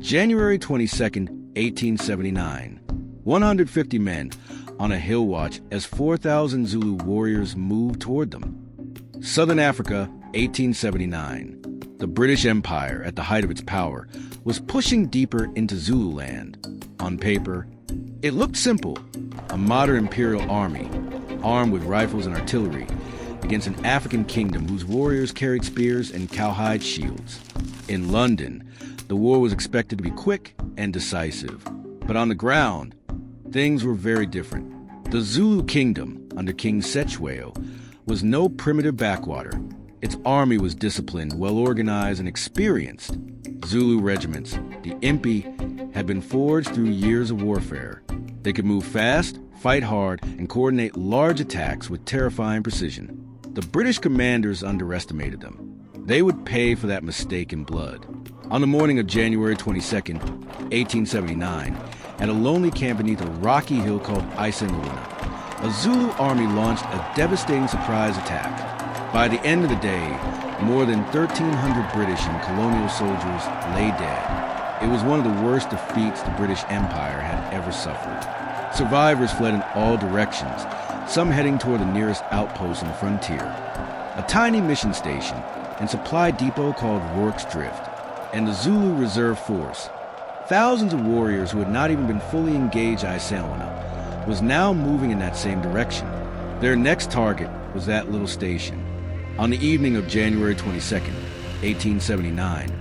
January 22nd, 1879. 150 men on a hill watch as 4,000 Zulu warriors moved toward them. Southern Africa, 1879. The British Empire, at the height of its power, was pushing deeper into Zululand. On paper, it looked simple: a modern imperial army, armed with rifles and artillery, against an African kingdom whose warriors carried spears and cowhide shields. In London, the war was expected to be quick and decisive. But on the ground, things were very different. The Zulu kingdom, under King Cetewayo, was no primitive backwater. Its army was disciplined, well-organized, and experienced. Zulu regiments, the Impi, had been forged through years of warfare. They could move fast, fight hard, and coordinate large attacks with terrifying precision. The British commanders underestimated them. They would pay for that mistake in blood. On the morning of January 22nd, 1879, at a lonely camp beneath a rocky hill called Isandlwana, a Zulu army launched a devastating surprise attack. By the end of the day, more than 1,300 British and colonial soldiers lay dead. It was one of the worst defeats the British Empire had ever suffered. Survivors fled in all directions, some heading toward the nearest outpost on the frontier, a tiny mission station and supply depot called Rorke's Drift, and the Zulu Reserve Force. Thousands of warriors who had not even been fully engaged at Isandlwana was now moving in that same direction. Their next target was that little station. On the evening of January 22nd, 1879,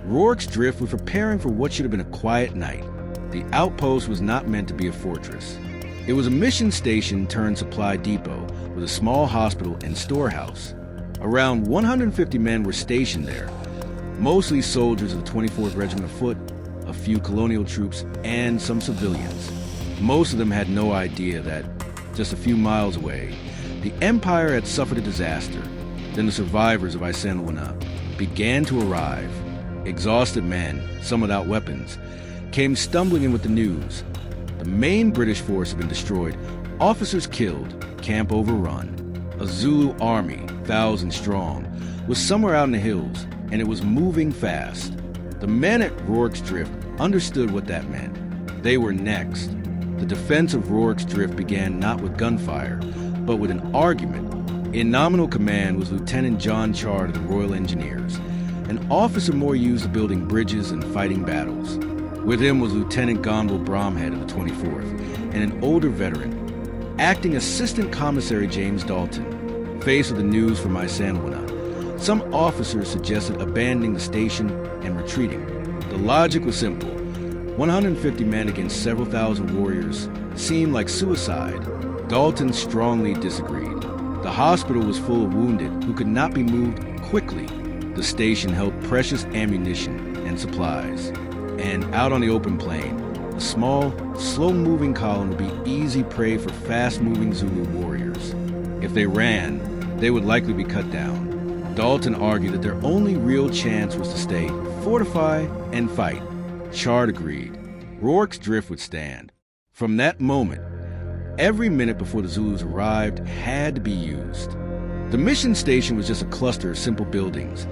Rorke's Drift was preparing for what should have been a quiet night. The outpost was not meant to be a fortress. It was a mission station turned supply depot with a small hospital and storehouse. Around 150 men were stationed there, mostly soldiers of the 24th Regiment of Foot, a few colonial troops, and some civilians. Most of them had no idea that, just a few miles away, the Empire had suffered a disaster. Then the survivors of Isandlwana began to arrive. Exhausted men, some without weapons, came stumbling in with the news. The main British force had been destroyed, officers killed, camp overrun. A Zulu army, 1,000 strong, was somewhere out in the hills, and it was moving fast. The men at Rorke's Drift understood what that meant. They were next. The defense of Rorke's Drift began not with gunfire, but with an argument. In nominal command was Lieutenant John Chard of the Royal Engineers, an officer more used to building bridges and fighting battles. With him was Lieutenant Gonville Bromhead of the 24th, and an older veteran, Acting Assistant Commissary James Dalton. Faced with the news from Isandlwana, some officers suggested abandoning the station and retreating. The logic was simple. 150 men against several thousand warriors seemed like suicide. Dalton strongly disagreed. The hospital was full of wounded who could not be moved quickly. The station held precious ammunition and supplies. And out on the open plain, a small, slow-moving column would be easy prey for fast-moving Zulu warriors. If they ran, they would likely be cut down. Dalton argued that their only real chance was to stay, fortify, and fight. Chard agreed. Rorke's Drift would stand. From that moment, every minute before the Zulus arrived had to be used. The mission station was just a cluster of simple buildings: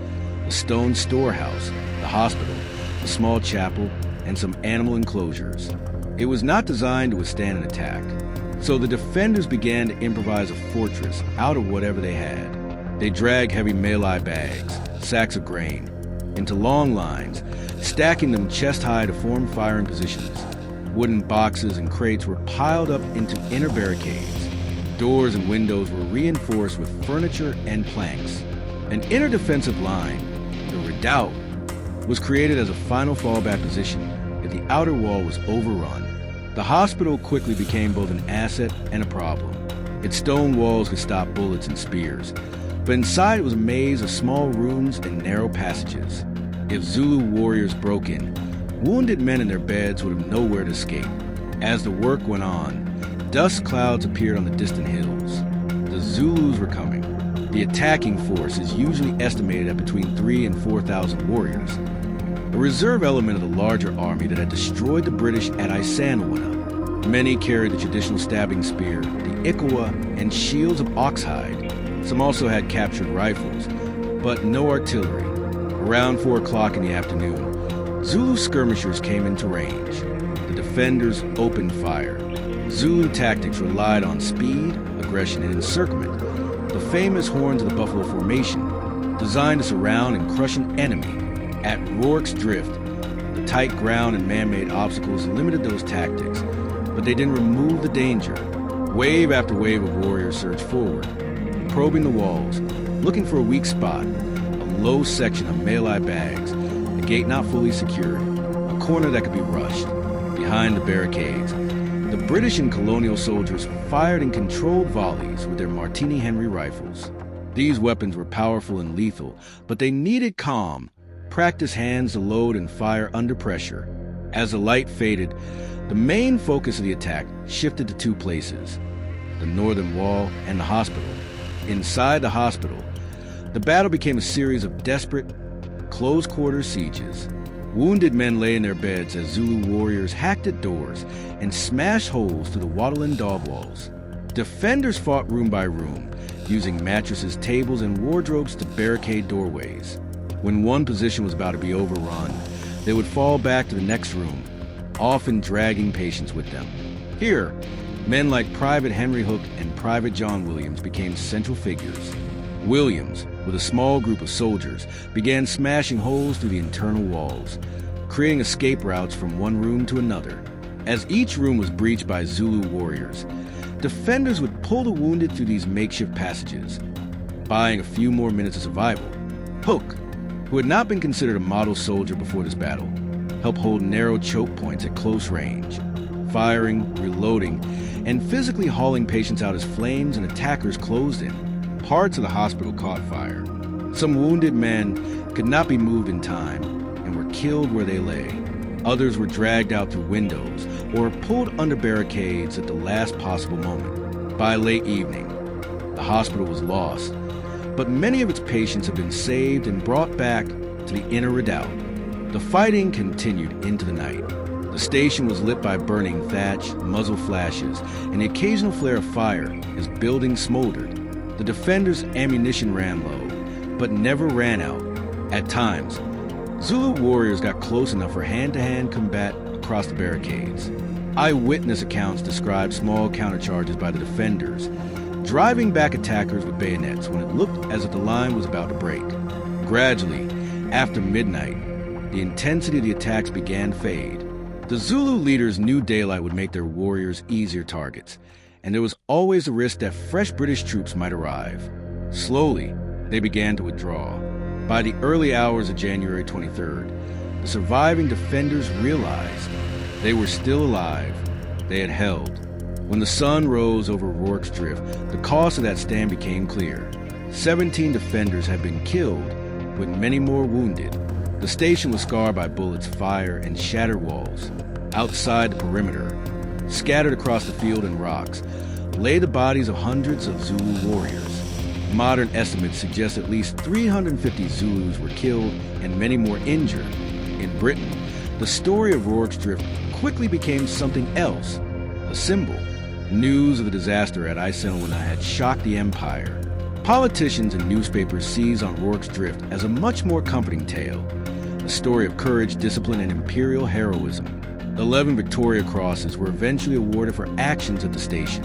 a stone storehouse, the hospital, a small chapel, and some animal enclosures. It was not designed to withstand an attack, so the defenders began to improvise a fortress out of whatever they had. They dragged heavy mealie bags, sacks of grain, into long lines, stacking them chest-high to form firing positions. Wooden boxes and crates were piled up into inner barricades. Doors and windows were reinforced with furniture and planks. An inner defensive line, the redoubt, was created as a final fallback position if the outer wall was overrun. The hospital quickly became both an asset and a problem. Its stone walls could stop bullets and spears, but inside it was a maze of small rooms and narrow passages. If Zulu warriors broke in, wounded men in their beds would have nowhere to escape. As the work went on, dust clouds appeared on the distant hills. The Zulus were coming. The attacking force is usually estimated at between 3,000 and 4,000 warriors, a reserve element of the larger army that had destroyed the British at Isandlwana. Many carried the traditional stabbing spear, the ikawa, and shields of oxhide. Some also had captured rifles, but no artillery. Around 4 o'clock in the afternoon, Zulu skirmishers came into range. The defenders opened fire. Zulu tactics relied on speed, aggression, and encirclement. The famous Horns of the Buffalo Formation, designed to surround and crush an enemy. At Rorke's Drift, the tight ground and man-made obstacles limited those tactics, but they didn't remove the danger. Wave after wave of warriors surged forward, probing the walls, looking for a weak spot, a low section of mealie bags, a gate not fully secured, a corner that could be rushed. Behind the barricades, the British and colonial soldiers fired in controlled volleys with their Martini Henry rifles. These weapons were powerful and lethal, but they needed calm, practiced hands to load and fire under pressure. As the light faded, the main focus of the attack shifted to two places: the northern wall and the hospital. Inside the hospital, the battle became a series of desperate, close-quarter sieges. Wounded men lay in their beds as Zulu warriors hacked at doors and smashed holes through the wattle-in dog walls. Defenders fought room by room, using mattresses, tables, and wardrobes to barricade doorways. When one position was about to be overrun, they would fall back to the next room, often dragging patients with them. Here, men like Private Henry Hook and Private John Williams became central figures. Williams, with a small group of soldiers, began smashing holes through the internal walls, creating escape routes from one room to another. As each room was breached by Zulu warriors, defenders would pull the wounded through these makeshift passages, buying a few more minutes of survival. Hook, who had not been considered a model soldier before this battle, helped hold narrow choke points at close range, firing, reloading, and physically hauling patients out as flames and attackers closed in. Parts of the hospital caught fire. Some wounded men could not be moved in time and were killed where they lay. Others were dragged out through windows or pulled under barricades at the last possible moment. By late evening, the hospital was lost, but many of its patients had been saved and brought back to the inner redoubt. The fighting continued into the night. The station was lit by burning thatch, muzzle flashes, and the occasional flare of fire as buildings smoldered. The defenders' ammunition ran low, but never ran out. At times, Zulu warriors got close enough for hand-to-hand combat across the barricades. Eyewitness accounts describe small countercharges by the defenders, driving back attackers with bayonets when it looked as if the line was about to break. Gradually, after midnight, the intensity of the attacks began to fade. The Zulu leaders knew daylight would make their warriors easier targets, and there was always the risk that fresh British troops might arrive. Slowly, they began to withdraw. By the early hours of January 23rd, the surviving defenders realized they were still alive. They had held. When the sun rose over Rorke's Drift, the cost of that stand became clear. 17 defenders had been killed, with many more wounded. The station was scarred by bullets, fire, and shattered walls. Outside the perimeter, scattered across the field and rocks, lay the bodies of hundreds of Zulu warriors. Modern estimates suggest at least 350 Zulus were killed and many more injured. In Britain, the story of Rorke's Drift quickly became something else, a symbol. News of the disaster at Isandlwana had shocked the empire. Politicians and newspapers seized on Rorke's Drift as a much more comforting tale, a story of courage, discipline, and imperial heroism. 11 Victoria Crosses were eventually awarded for actions at the station,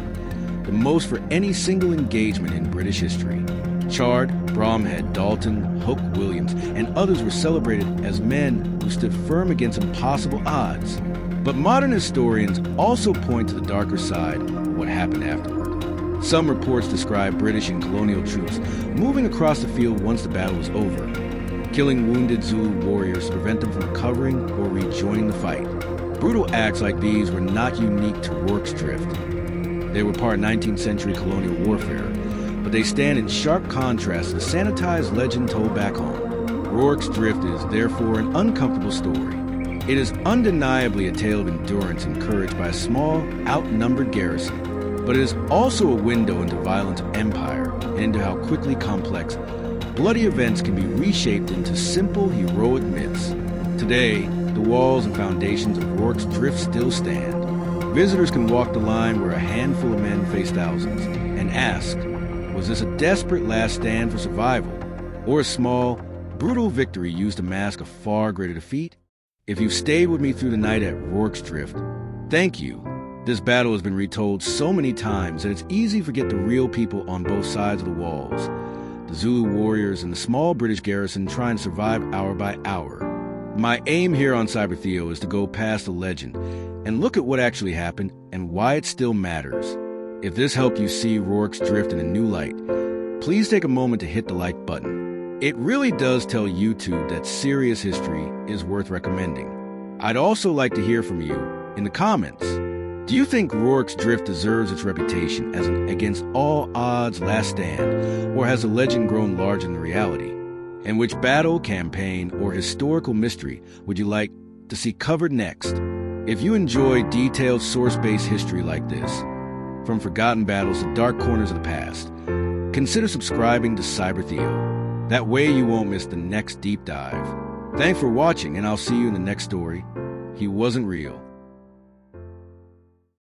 the most for any single engagement in British history. Chard, Bromhead, Dalton, Hook, Williams, and others were celebrated as men who stood firm against impossible odds. But modern historians also point to the darker side of what happened afterward. Some reports describe British and colonial troops moving across the field once the battle was over, killing wounded Zulu warriors to prevent them from recovering or rejoining the fight. Brutal acts like these were not unique to Rorke's Drift. They were part 19th century colonial warfare, but they stand in sharp contrast to the sanitized legend told back home. Rorke's Drift is therefore an uncomfortable story. It is undeniably a tale of endurance and courage by a small, outnumbered garrison, but it is also a window into violence of empire and into how quickly complex, bloody events can be reshaped into simple, heroic myths. Today, the walls and foundations of Rorke's Drift still stand. Visitors can walk the line where a handful of men face thousands and ask, was this a desperate last stand for survival, or a small, brutal victory used to mask a far greater defeat? If you've stayed with me through the night at Rorke's Drift, thank you. This battle has been retold so many times that it's easy to forget the real people on both sides of the walls. The Zulu warriors and the small British garrison trying to survive hour by hour. My aim here on Cyber-Theo is to go past the legend and look at what actually happened and why it still matters. If this helped you see Rorke's Drift in a new light, please take a moment to hit the like button. It really does tell YouTube that serious history is worth recommending. I'd also like to hear from you in the comments. Do you think Rorke's Drift deserves its reputation as an against all odds last stand, or has the legend grown larger than the reality? And which battle, campaign, or historical mystery would you like to see covered next? If you enjoy detailed source-based history like this, from forgotten battles to dark corners of the past, consider subscribing to Cyber-Theo. That way you won't miss the next deep dive. Thanks for watching, and I'll see you in the next story. He wasn't real.